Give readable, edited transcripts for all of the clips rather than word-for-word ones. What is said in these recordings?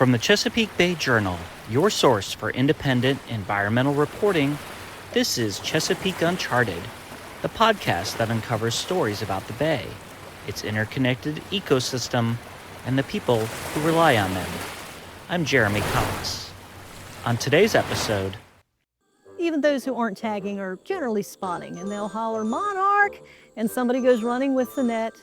From the Chesapeake Bay Journal, your source for independent environmental reporting, this is Chesapeake Uncharted, the podcast that uncovers stories about the Bay, its interconnected ecosystem, and the people who rely on them. I'm Jeremy Cox. On today's episode, even those who aren't tagging are generally spotting, and they'll holler, "Monarch!" and somebody goes running with the net.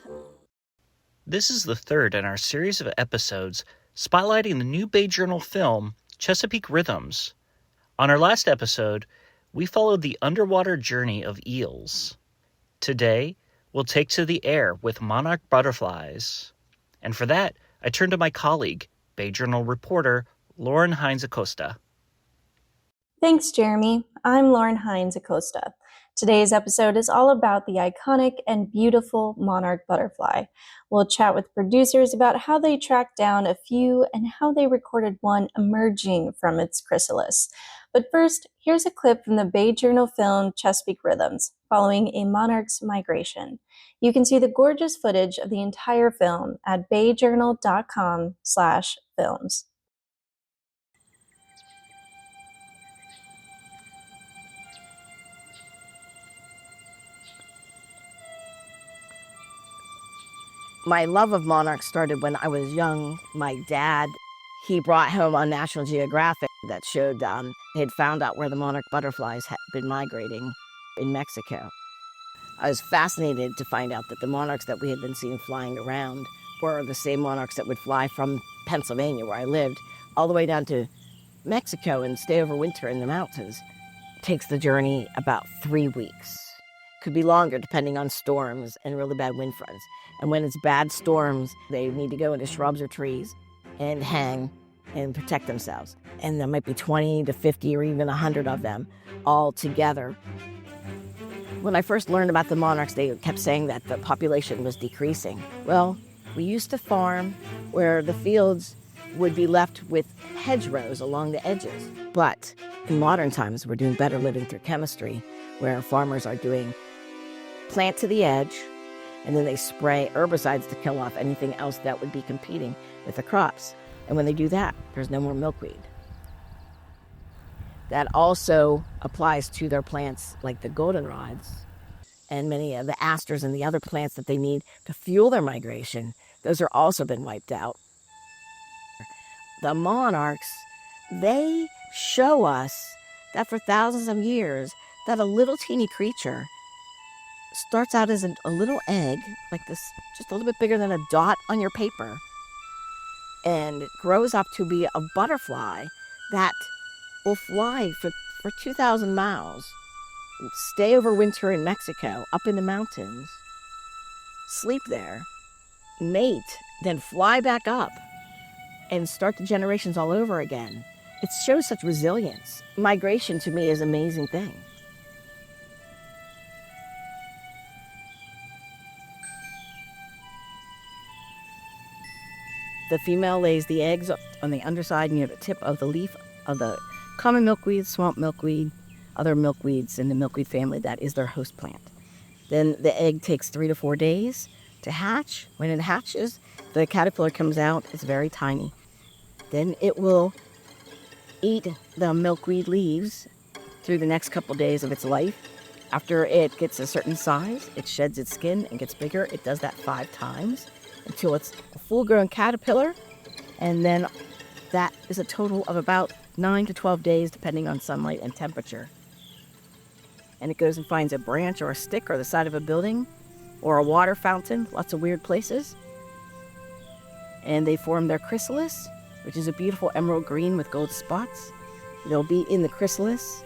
This is the third in our series of episodes spotlighting the new Bay Journal film, Chesapeake Rhythms. On our last episode, we followed the underwater journey of eels. Today, we'll take to the air with monarch butterflies. And for that, I turn to my colleague, Bay Journal reporter Lauren Hines Acosta. Thanks, Jeremy. I'm Lauren Hines Acosta. Today's episode is all about the iconic and beautiful monarch butterfly. We'll chat with producers about how they tracked down a few and how they recorded one emerging from its chrysalis. But first, here's a clip from the Bay Journal film Chesapeake Rhythms, following a monarch's migration. You can see the gorgeous footage of the entire film at bayjournal.com/films. My love of monarchs started when I was young. My dad, he brought home on National Geographic that showed they'd found out where the monarch butterflies had been migrating in Mexico. I was fascinated to find out that the monarchs that we had been seeing flying around were the same monarchs that would fly from Pennsylvania, where I lived, all the way down to Mexico and stay over winter in the mountains. It takes the journey about 3 weeks. Could be longer depending on storms and really bad wind fronts. And when it's bad storms, they need to go into shrubs or trees and hang and protect themselves. And there might be 20 to 50 or even 100 of them all together. When I first learned about the monarchs, they kept saying that the population was decreasing. Well, we used to farm where the fields would be left with hedgerows along the edges. But in modern times, we're doing better living through chemistry, where farmers are doing plant to the edge, and then they spray herbicides to kill off anything else that would be competing with the crops. And when they do that, there's no more milkweed. That also applies to their plants like the goldenrods and many of the asters and the other plants that they need to fuel their migration. Those are also been wiped out. The monarchs, they show us that for thousands of years, that a little teeny creature starts out as a little egg, like this, just a little bit bigger than a dot on your paper, and grows up to be a butterfly that will fly for 2,000 miles, stay over winter in Mexico, up in the mountains, sleep there, mate, then fly back up, and start the generations all over again. It shows such resilience. Migration, to me, is an amazing thing. The female lays the eggs on the underside near the tip of the leaf of the common milkweed, swamp milkweed, other milkweeds in the milkweed family. That is their host plant. Then the egg takes 3 to 4 days to hatch. When it hatches, the caterpillar comes out. It's very tiny. Then it will eat the milkweed leaves through the next couple days of its life. After it gets a certain size, it sheds its skin and gets bigger. It does that 5 times. Until it's a full-grown caterpillar, and then that is a total of about 9 to 12 days, depending on sunlight and temperature. And it goes and finds a branch or a stick or the side of a building or a water fountain, lots of weird places. And they form their chrysalis, which is a beautiful emerald green with gold spots. They'll be in the chrysalis,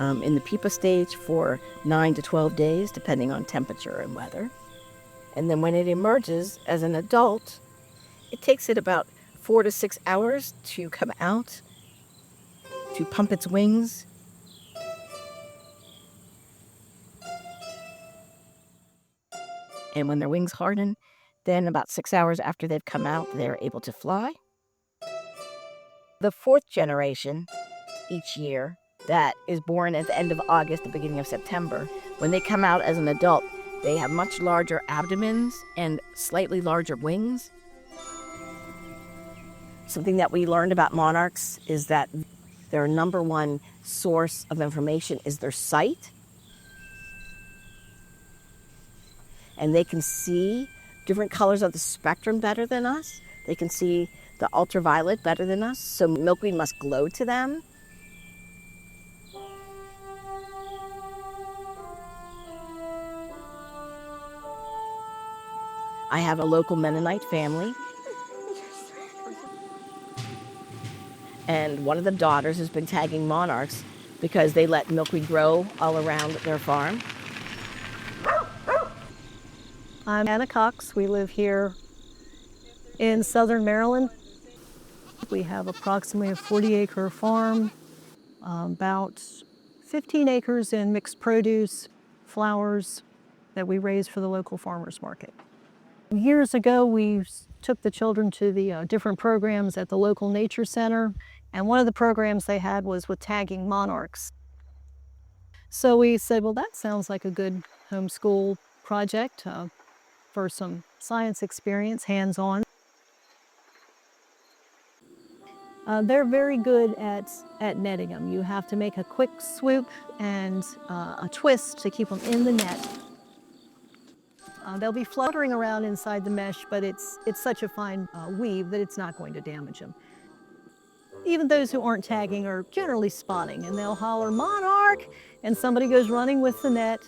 in the pupa stage for 9 to 12 days, depending on temperature and weather. And then when it emerges as an adult, it takes it about 4 to 6 hours to come out, to pump its wings. And when their wings harden, then about 6 hours after they've come out, they're able to fly. The 4th generation each year that is born at the end of August, the beginning of September, when they come out as an adult, they have much larger abdomens and slightly larger wings. Something that we learned about monarchs is that their number one source of information is their sight. And they can see different colors of the spectrum better than us. They can see the ultraviolet better than us, so milkweed must glow to them. I have a local Mennonite family, and one of the daughters has been tagging monarchs because they let milkweed grow all around their farm. I'm Anna Cox. We live here in southern Maryland. We have approximately a 40-acre farm, about 15 acres in mixed produce, flowers that we raise for the local farmers market. Years ago, we took the children to the different programs at the local nature center, and one of the programs they had was with tagging monarchs. So we said, well, that sounds like a good homeschool project for some science experience, hands-on. They're very good at netting them. You have to make a quick swoop and a twist to keep them in the net. They'll be fluttering around inside the mesh, but it's such a fine weave that it's not going to damage them. Even those who aren't tagging are generally spotting, and they'll holler, "Monarch!" and somebody goes running with the net.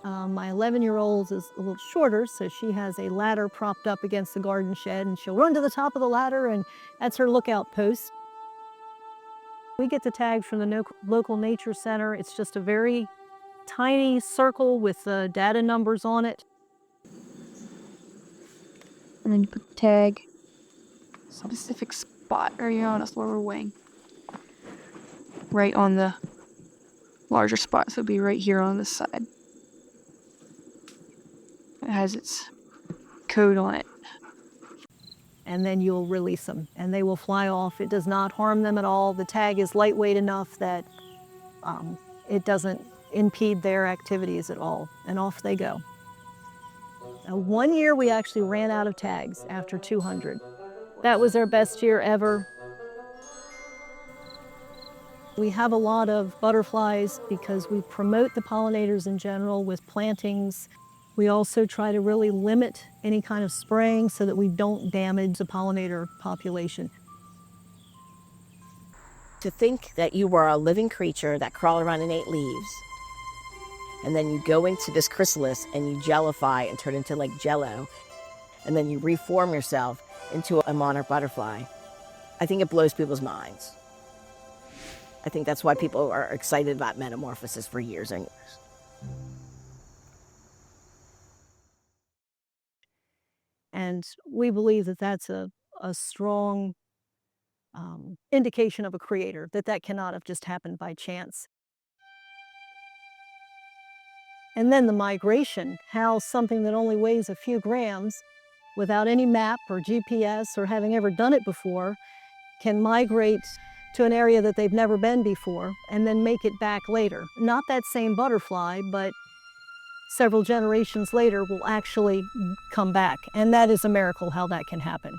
My 11-year-old is a little shorter, so she has a ladder propped up against the garden shed, and she'll run to the top of the ladder, and that's her lookout post. We get the tags from the local nature center. It's just a very tiny circle with data numbers on it. And then you put the tag, specific spot area on its lower wing. Right on the larger spot, so it'll be right here on this side. It has its code on it. And then you'll release them, and they will fly off. It does not harm them at all. The tag is lightweight enough that it doesn't impede their activities at all, and off they go. Now, one year we actually ran out of tags after 200. That was our best year ever. We have a lot of butterflies because we promote the pollinators in general with plantings. We also try to really limit any kind of spraying so that we don't damage the pollinator population. To think that you were a living creature that crawled around and ate leaves, and then you go into this chrysalis and you gellify and turn into like jello, and then you reform yourself into a monarch butterfly. I think it blows people's minds. I think that's why people are excited about metamorphosis for years and years. And we believe that that's a strong indication of a creator, that cannot have just happened by chance. And then the migration, how something that only weighs a few grams without any map or GPS or having ever done it before can migrate to an area that they've never been before and then make it back later. Not that same butterfly, but several generations later will actually come back. And that is a miracle how that can happen.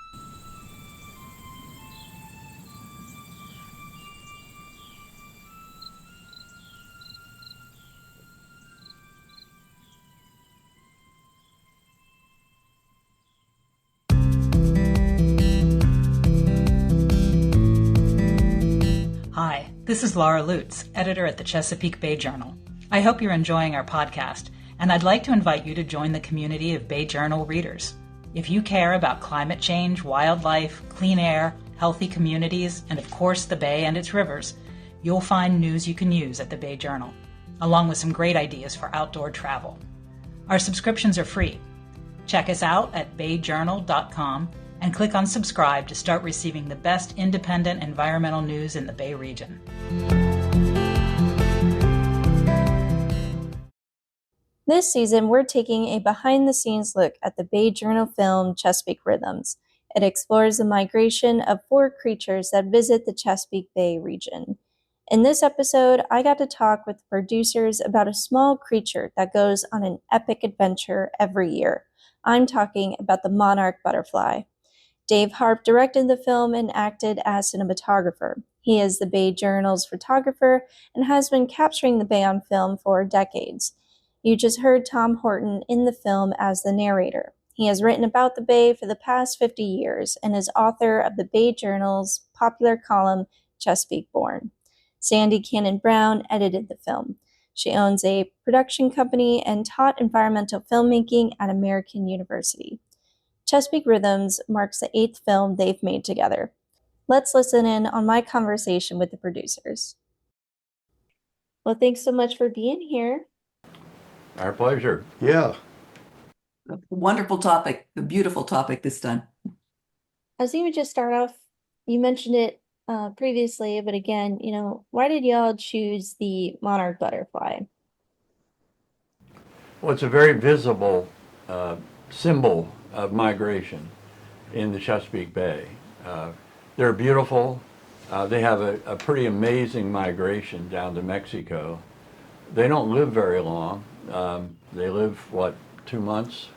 Hi, this is Laura Lutz, editor at the Chesapeake Bay Journal. I hope you're enjoying our podcast, and I'd like to invite you to join the community of Bay Journal readers. If you care about climate change, wildlife, clean air, healthy communities, and of course the Bay and its rivers, you'll find news you can use at the Bay Journal, along with some great ideas for outdoor travel. Our subscriptions are free. Check us out at bayjournal.com and click on subscribe to start receiving the best independent environmental news in the Bay region. This season, we're taking a behind-the-scenes look at the Bay Journal film Chesapeake Rhythms. It explores the migration of 4 creatures that visit the Chesapeake Bay region. In this episode, I got to talk with the producers about a small creature that goes on an epic adventure every year. I'm talking about the monarch butterfly. Dave Harp directed the film and acted as cinematographer. He is the Bay Journal's photographer and has been capturing the Bay on film for decades. You just heard Tom Horton in the film as the narrator. He has written about the Bay for the past 50 years and is author of the Bay Journal's popular column, Chesapeake Born. Sandy Cannon Brown edited the film. She owns a production company and taught environmental filmmaking at American University. Chesapeake Rhythms marks the 8th film they've made together. Let's listen in on my conversation with the producers. Well, thanks so much for being here. Our pleasure. Yeah. A wonderful topic, a beautiful topic this time. I was going to just start off, you mentioned it previously, but again, why did y'all choose the monarch butterfly? Well, it's a very visible symbol of migration in the Chesapeake Bay. They're beautiful. They have a pretty amazing migration down to Mexico. They don't live very long. They live, 2 months?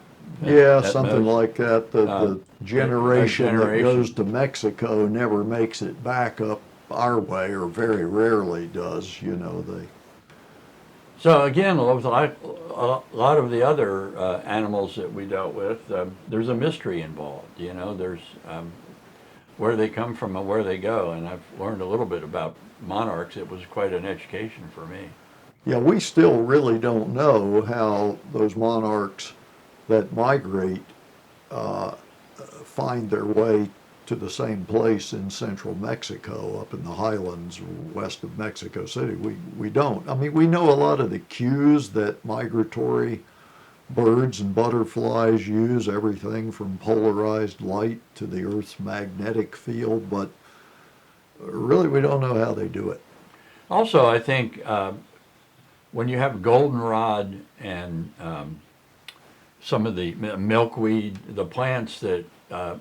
Yeah, at something most. like that. The generation that generation. goes to Mexico never makes it back up our way, or very rarely does. They. So again, like a lot of the other animals that we dealt with, there's a mystery involved. There's where they come from and where they go. And I've learned a little bit about monarchs. It was quite an education for me. Yeah, we still really don't know how those monarchs that migrate find their way to the same place in central Mexico, up in the highlands west of Mexico City. We don't. I mean, we know a lot of the cues that migratory birds and butterflies use, everything from polarized light to the Earth's magnetic field, but really we don't know how they do it. Also, I think when you have goldenrod and some of the milkweed, the plants that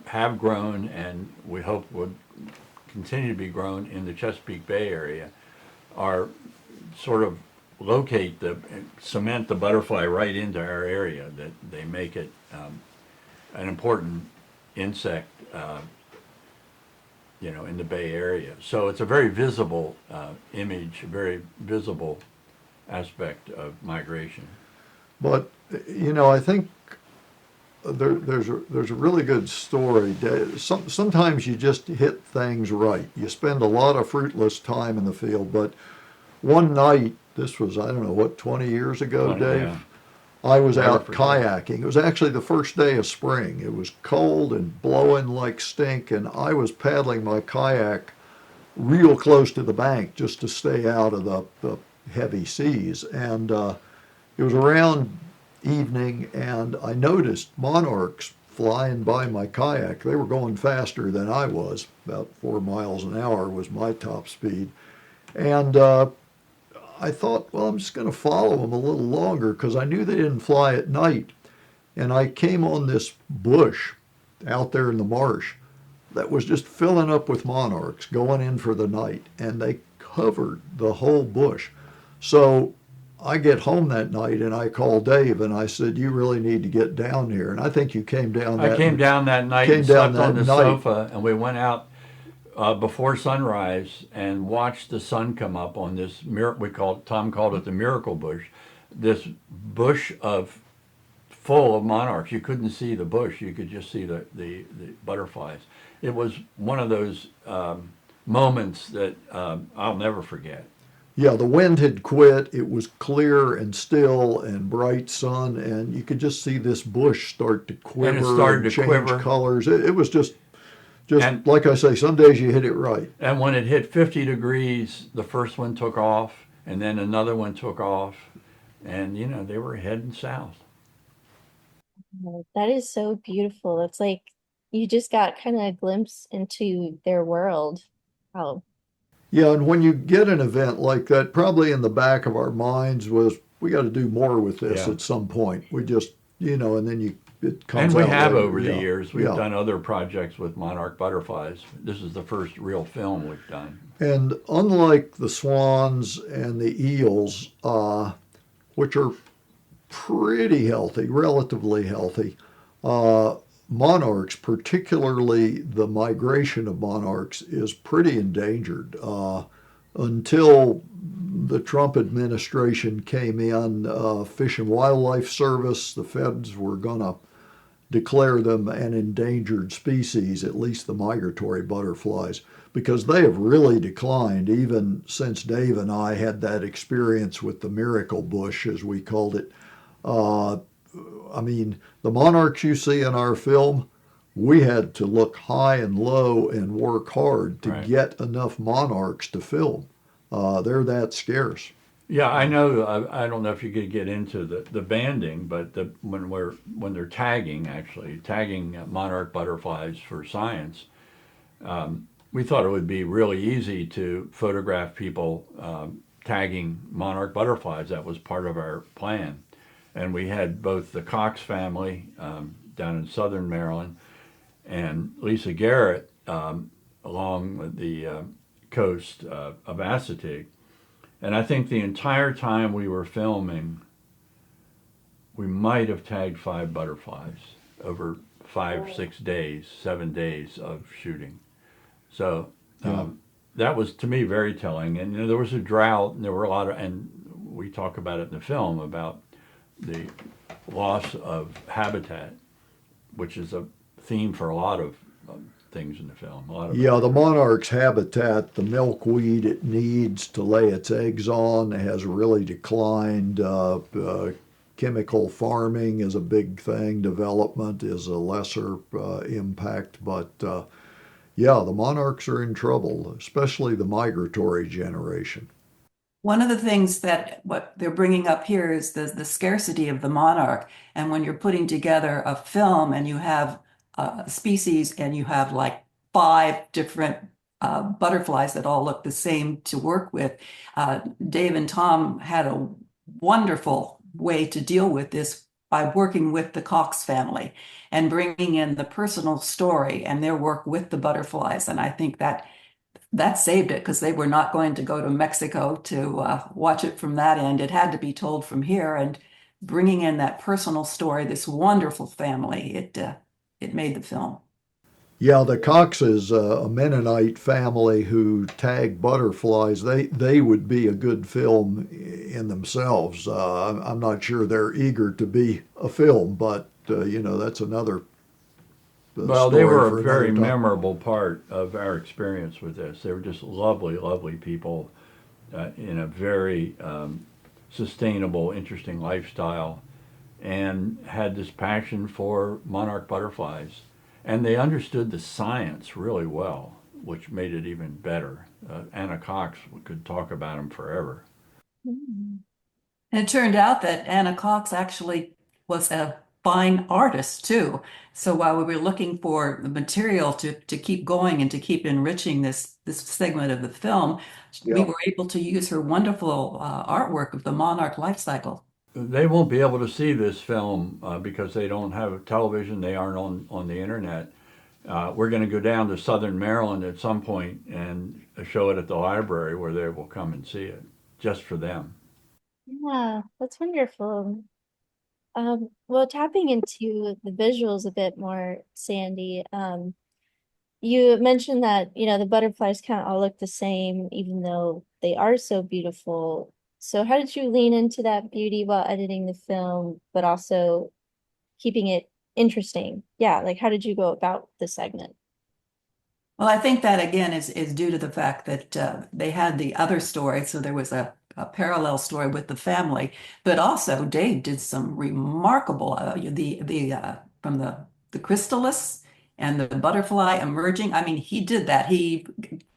have grown and we hope would continue to be grown in the Chesapeake Bay area are sort of cement the butterfly right into our area, that they make it an important insect in the Bay Area. So it's a very visible image, a very visible aspect of migration. But I think there's a really good story. Sometimes you just hit things right. You spend a lot of fruitless time in the field, but one night, this was, I don't know, 20 years ago, Dave? Yeah. I was Never out forget. kayaking. It was actually the first day of spring. It was cold and blowing like stink, and I was paddling my kayak real close to the bank just to stay out of the heavy seas. And it was around evening, and I noticed monarchs flying by my kayak. They were going faster than I was. About 4 miles an hour was my top speed. And I thought, well, I'm just going to follow them a little longer because I knew they didn't fly at night. And I came on this bush out there in the marsh that was just filling up with monarchs going in for the night, and they covered the whole bush. So I get home that night and I called Dave and I said, you really need to get down here. And I think you came down I came down that night and slept on the sofa, and we went out before sunrise and watched the sun come up on this Tom called it the miracle bush, this bush full of monarchs. You couldn't see the bush, you could just see the butterflies. It was one of those moments that I'll never forget. Yeah, the wind had quit. It was clear and still and bright sun, and you could just see this bush start to quiver And it started to change quiver. colors. It was just And- like I say, some days you hit it right. And when it hit 50 degrees, the first one took off, and then another one took off, and they were heading south. That is so beautiful. It's like you just got kind of a glimpse into their world. Oh, Yeah, and when you get an event like that, probably in the back of our minds was, we got to do more with this Yeah. at some point. We just, and then it comes And we out have later. over the Yeah. years. We've Yeah. done other projects with monarch butterflies. This is the first real film we've done. And unlike the swans and the eels, which are pretty healthy, relatively healthy, monarchs, particularly the migration of monarchs, is pretty endangered. Until the Trump administration came in, Fish and Wildlife Service, the feds were going to declare them an endangered species, at least the migratory butterflies, because they have really declined even since Dave and I had that experience with the miracle bush, as we called it. Uh, I mean, the monarchs you see in our film, we had to look high and low and work hard to Right. get enough monarchs to film. They're that scarce. Yeah, I know. I don't know if you could get into the banding, but when they're tagging, actually tagging monarch butterflies for science, we thought it would be really easy to photograph people tagging monarch butterflies. That was part of our plan, and we had both the Cox family down in southern Maryland and Lisa Garrett along the coast of Assateague. And I think the entire time we were filming, we might have tagged 5 butterflies over 5, 6 days, 7 days of shooting. So Yeah. that was to me very telling. And there was a drought, and there were a lot of, and we talk about it in the film about the loss of habitat, which is a theme for a lot of things in the film. A lot of Yeah, the monarch's habitat, the milkweed it needs to lay its eggs on, has really declined. Chemical farming is a big thing. Development is a lesser impact. But yeah, the monarchs are in trouble, especially the migratory generation. One of the things that what they're bringing up here is the scarcity of the monarch. And when you're putting together a film and you have a species and you have like 5 different butterflies that all look the same to work with, Dave and Tom had a wonderful way to deal with this by working with the Cox family and bringing in the personal story and their work with the butterflies. And I think that saved it because they were not going to go to Mexico to watch it from that end. It had to be told from here, and bringing in that personal story, this wonderful family, it made the film. Yeah, the Coxes, a Mennonite family who tag butterflies, they would be a good film in themselves. I'm not sure they're eager to be a film, but that's another Well, they story were for a very another time. memorable part of our experience with this. They were just lovely, lovely people in a very sustainable, interesting lifestyle, and had this passion for monarch butterflies. And they understood the science really well, which made it even better. Anna Cox, we could talk about them forever. And it turned out that Anna Cox actually was a fine artist too. So while we were looking for the material to keep going and to keep enriching this segment of the film, we Yeah. were able to use her wonderful artwork of the monarch life cycle. They won't be able to see this film because they don't have television. They aren't on the internet. We're going to go down to Southern Maryland at some point and show it at the library where they will come and see it just for them. Yeah, that's wonderful. Well, tapping into the visuals a bit more, Sandy, you mentioned that, the butterflies kind of all look the same, even though they are so beautiful. So how did you lean into that beauty while editing the film, but also keeping it interesting? Yeah, like how did you go about the segment? Well, I think that again is due to the fact that they had the other story, so there was a parallel story with the family, but also Dave did some remarkable the from the chrysalis and the butterfly emerging. I mean, he did that. He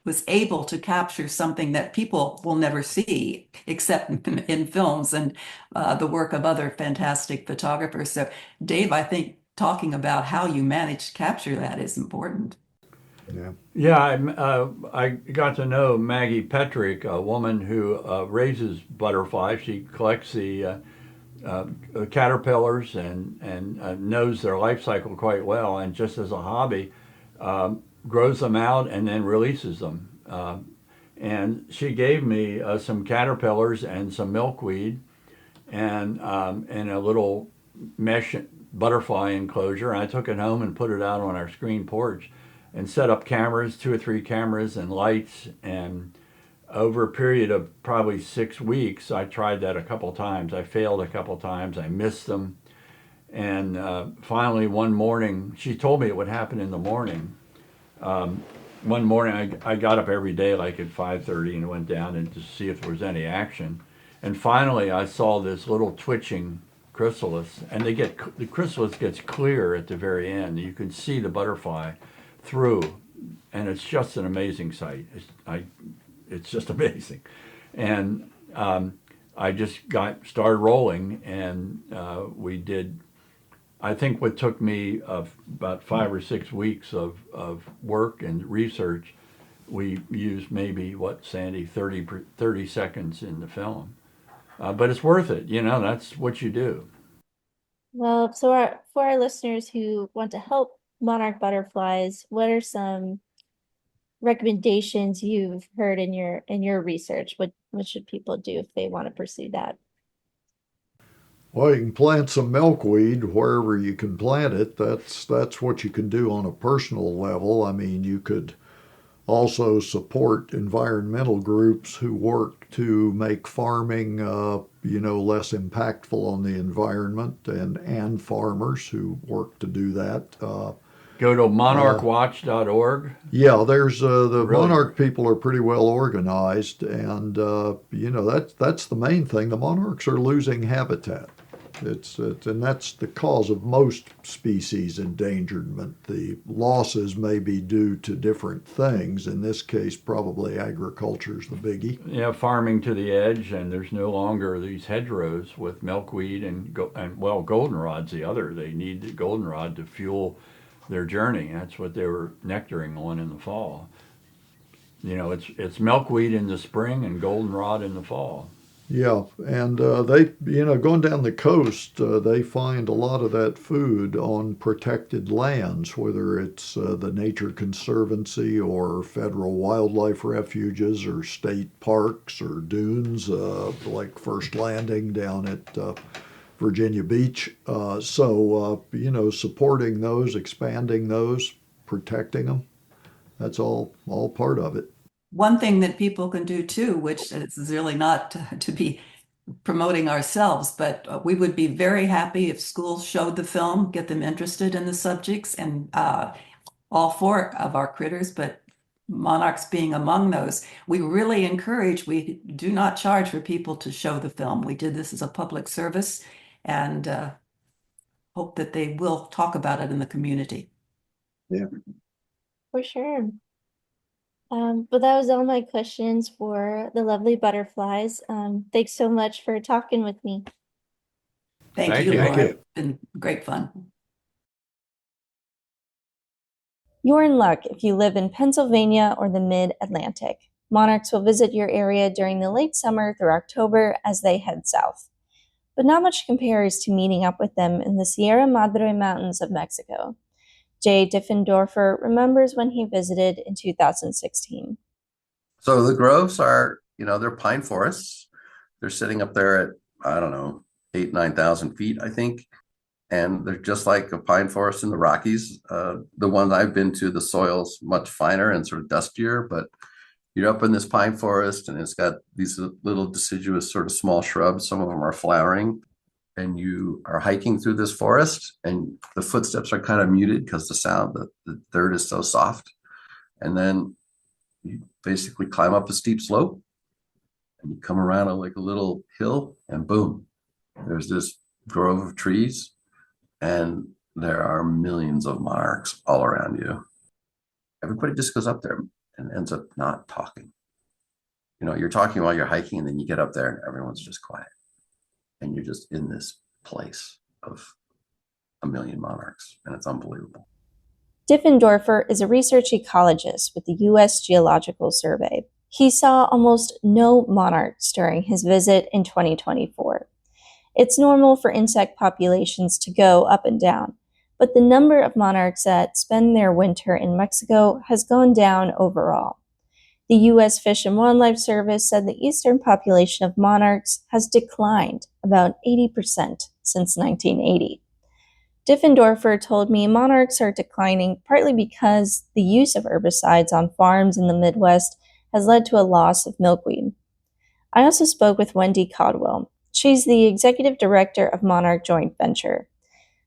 was able to capture something that people will never see except in films and the work of other fantastic photographers. So, Dave, I think talking about how you managed to capture that is important. Yeah. Yeah, I got to know Maggie Petrick, a woman who raises butterflies. She collects the caterpillars and knows their life cycle quite well, and just as a hobby, grows them out and then releases them. And she gave me some caterpillars and some milkweed and a little mesh butterfly enclosure. I took it home and put it out on our screen porch and set up cameras, 2 or 3 cameras and lights. And over a period of probably 6 weeks, I tried that a couple times. I failed a couple times. I missed them. And finally, one morning, she told me it would happen in the morning. One morning, I got up every day like at 5:30 and went down and to see if there was any action. And finally, I saw this little twitching chrysalis, and the chrysalis gets clear at the very end. You can see the butterfly through, and it's just an amazing sight. It's just amazing. And I just started rolling, and we did. I think what took me about 5 or 6 weeks of work and research, we used maybe, Sandy, 30 seconds in the film. But it's worth it, that's what you do. Well, for our listeners who want to help monarch butterflies, what are some recommendations you've heard in your research? What should people do if they want to pursue that? Well, you can plant some milkweed wherever you can plant it. That's what you can do on a personal level. I mean, you could also support environmental groups who work to make farming, less impactful on the environment, and farmers who work to do that. Go to monarchwatch.org. Yeah, there's the Really? monarch people are pretty well organized, and that's the main thing. The monarchs are losing habitat. And that's the cause of most species endangerment. The losses may be due to different things. In this case, probably agriculture is the biggie. Yeah, farming to the edge, and there's no longer these hedgerows with milkweed and goldenrod's the other. They need the goldenrod to fuel their journey. That's what they were nectaring on in the fall. It's milkweed in the spring and goldenrod in the fall. Yeah, and they, going down the coast, they find a lot of that food on protected lands, whether it's the Nature Conservancy or federal wildlife refuges or state parks or dunes, like First Landing down at Virginia Beach. Supporting those, expanding those, protecting them, that's all part of it. One thing that people can do too, which is really not to be promoting ourselves, but we would be very happy if schools showed the film, get them interested in the subjects, and all 4 of our critters, but monarchs being among those. We really encourage, we do not charge for people to show the film. We did this as a public service, and hope that they will talk about it in the community. Yeah. For sure. But that was all my questions for the lovely butterflies. Thanks so much for talking with me. Thank you, you. Laura. It's been great fun. You're in luck if you live in Pennsylvania or the mid-Atlantic. Monarchs will visit your area during the late summer through October as they head south. But not much compares to meeting up with them in the Sierra Madre Mountains of Mexico. Jay Diffendorfer remembers when he visited in 2016. So the groves are, they're pine forests. They're sitting up there at, I don't know, 9,000 feet, I think. And they're just like a pine forest in the Rockies. The one I've been to, the soil's much finer and sort of dustier, but you're up in this pine forest and it's got these little deciduous sort of small shrubs. Some of them are flowering. And you are hiking through this forest and the footsteps are kind of muted because the dirt is so soft. And then you basically climb up a steep slope and you come around like a little hill and boom, there's this grove of trees and there are millions of monarchs all around you. Everybody just goes up there and ends up not talking. You're talking while you're hiking and then you get up there and everyone's just quiet. And you're just in this place of a million monarchs, and it's unbelievable. Diffendorfer is a research ecologist with the U.S. Geological Survey. He saw almost no monarchs during his visit in 2024. It's normal for insect populations to go up and down, but the number of monarchs that spend their winter in Mexico has gone down overall. The U.S. Fish and Wildlife Service said the eastern population of monarchs has declined about 80% since 1980. Diffendorfer told me monarchs are declining partly because the use of herbicides on farms in the Midwest has led to a loss of milkweed. I also spoke with Wendy Codwell. She's the executive director of Monarch Joint Venture.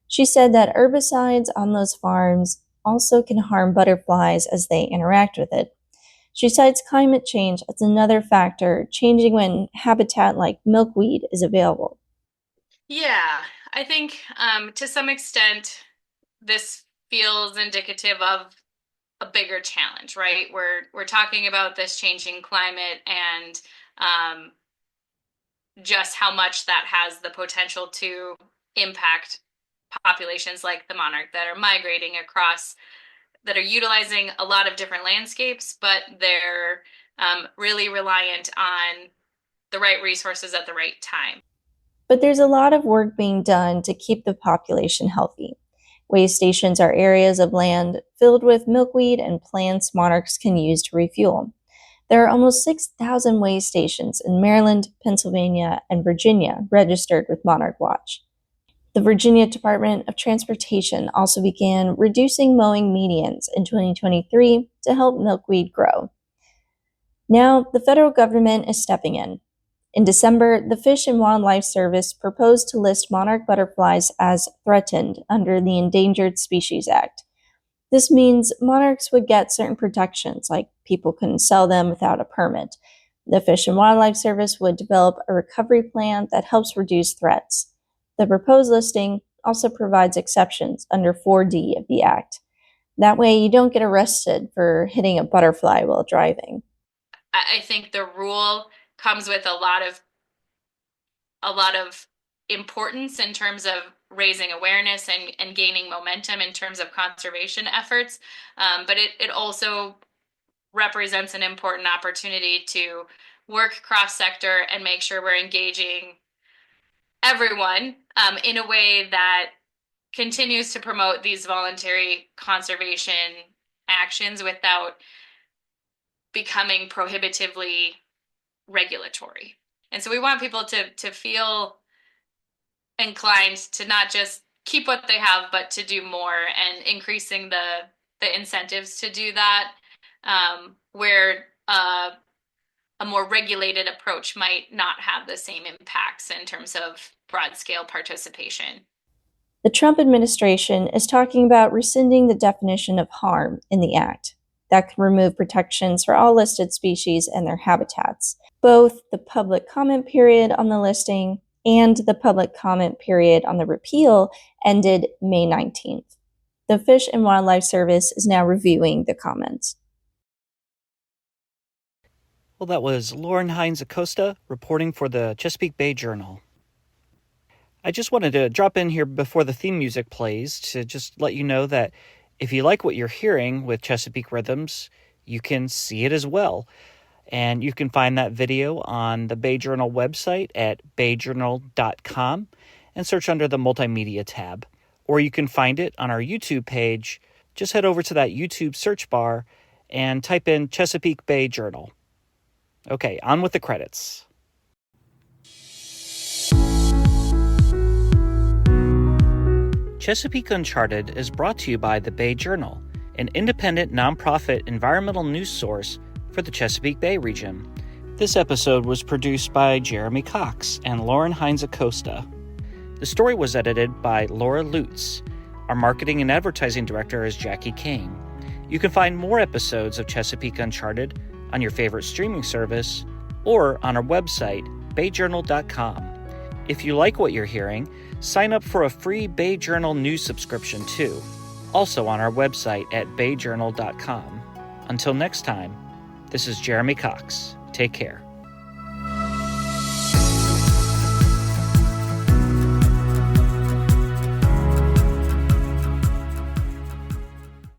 She said that herbicides on those farms also can harm butterflies as they interact with it. She cites climate change as another factor, changing when habitat like milkweed is available. Yeah, I think to some extent this feels indicative of a bigger challenge, right? We're talking about this changing climate and just how much that has the potential to impact populations like the monarch that are migrating across, that are utilizing a lot of different landscapes, but they're really reliant on the right resources at the right time. But there's a lot of work being done to keep the population healthy. Way stations are areas of land filled with milkweed and plants monarchs can use to refuel. There are almost 6,000 way stations in Maryland, Pennsylvania, and Virginia registered with Monarch Watch. The Virginia Department of Transportation also began reducing mowing medians in 2023 to help milkweed grow. Now, the federal government is stepping in. In December, the Fish and Wildlife Service proposed to list monarch butterflies as threatened under the Endangered Species Act. This means monarchs would get certain protections, like people couldn't sell them without a permit. The Fish and Wildlife Service would develop a recovery plan that helps reduce threats. The proposed listing also provides exceptions under 4D of the Act. That way, you don't get arrested for hitting a butterfly while driving. I think the rule comes with a lot of importance in terms of raising awareness and gaining momentum in terms of conservation efforts. But it also represents an important opportunity to work cross-sector and make sure we're engaging everyone in a way that continues to promote these voluntary conservation actions without becoming prohibitively regulatory. And so we want people to feel inclined to not just keep what they have, but to do more, and increasing the incentives to do that, where a more regulated approach might not have the same impacts in terms of broad-scale participation. The Trump administration is talking about rescinding the definition of harm in the Act. That could remove protections for all listed species and their habitats. Both the public comment period on the listing and the public comment period on the repeal ended May 19th. The Fish and Wildlife Service is now reviewing the comments. Well, that was Lauren Hines Acosta reporting for the Chesapeake Bay Journal. I just wanted to drop in here before the theme music plays to just let you know that if you like what you're hearing with Chesapeake Rhythms, you can see it as well. And you can find that video on the Bay Journal website at bayjournal.com and search under the Multimedia tab. Or you can find it on our YouTube page. Just head over to that YouTube search bar and type in Chesapeake Bay Journal. Okay, on with the credits. Chesapeake Uncharted is brought to you by the Bay Journal, an independent nonprofit environmental news source for the Chesapeake Bay region. This episode was produced by Jeremy Cox and Lauren Hines Acosta. The story was edited by Laura Lutz. Our marketing and advertising director is Jackie Kane. You can find more episodes of Chesapeake Uncharted on your favorite streaming service or on our website, bayjournal.com. If you like what you're hearing, sign up for a free Bay Journal news subscription too, also on our website at bayjournal.com. Until next time, this is Jeremy Cox. Take care.